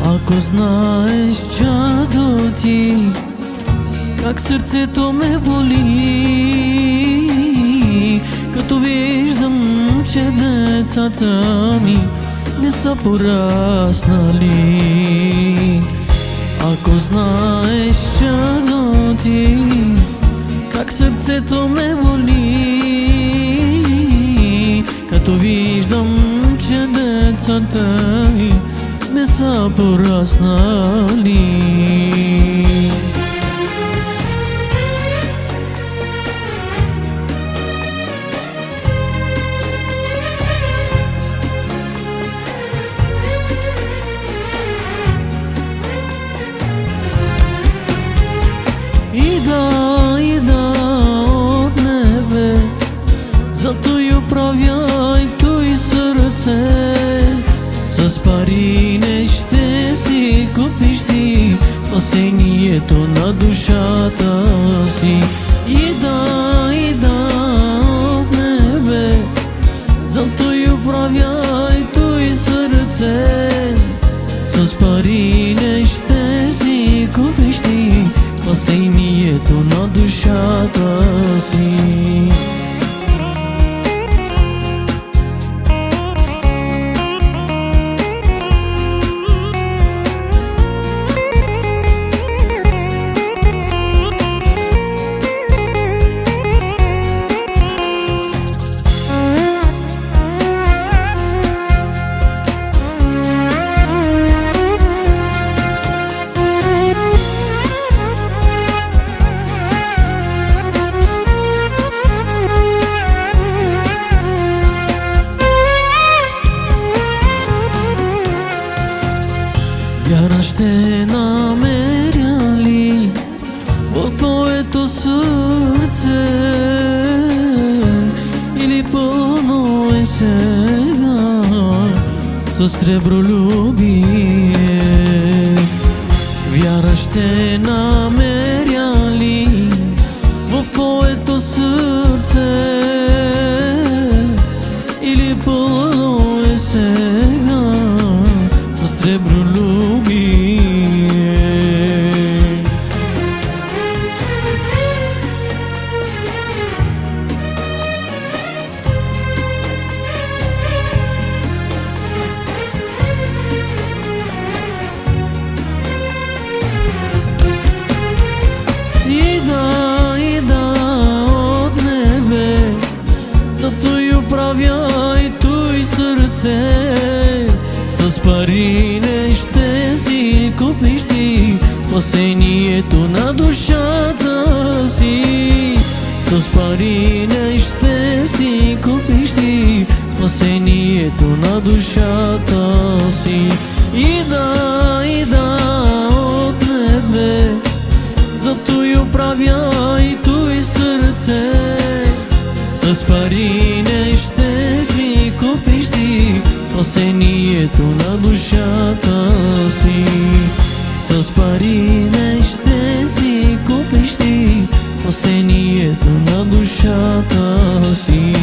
Ако знаеш, чадо ти, как сърцето ме боли, като виждам, че децата ми не са пораснали. Ако знаеш, чадо ти, как сърцето ме боли, като виждам, че децата ми не са пораснали. Ида от небе, зато и управяй той сърце. С пари не ще си купиш ти спасението на душата си. Ида от небе, зато и управяй той сърце. С пари не ще си купиш ти спасението на душата си. Вяра ще намеря ли в твоето сърце, или пълно е сега с сребролюбие? Вяра ще намеря ли в твоето сърце, или пълно е сега с сребролюбие? Ида от небе, зато и управяй той сърце. С пари не ще си купиш ти спасението на душата си. С пари не ще си купиш ти спасението на душата си. Ида от небе, зато и управяй той сърце. С пари не ще си купиш ти спасението на душата си. С пари не ще си купиш ти спасението на душата си.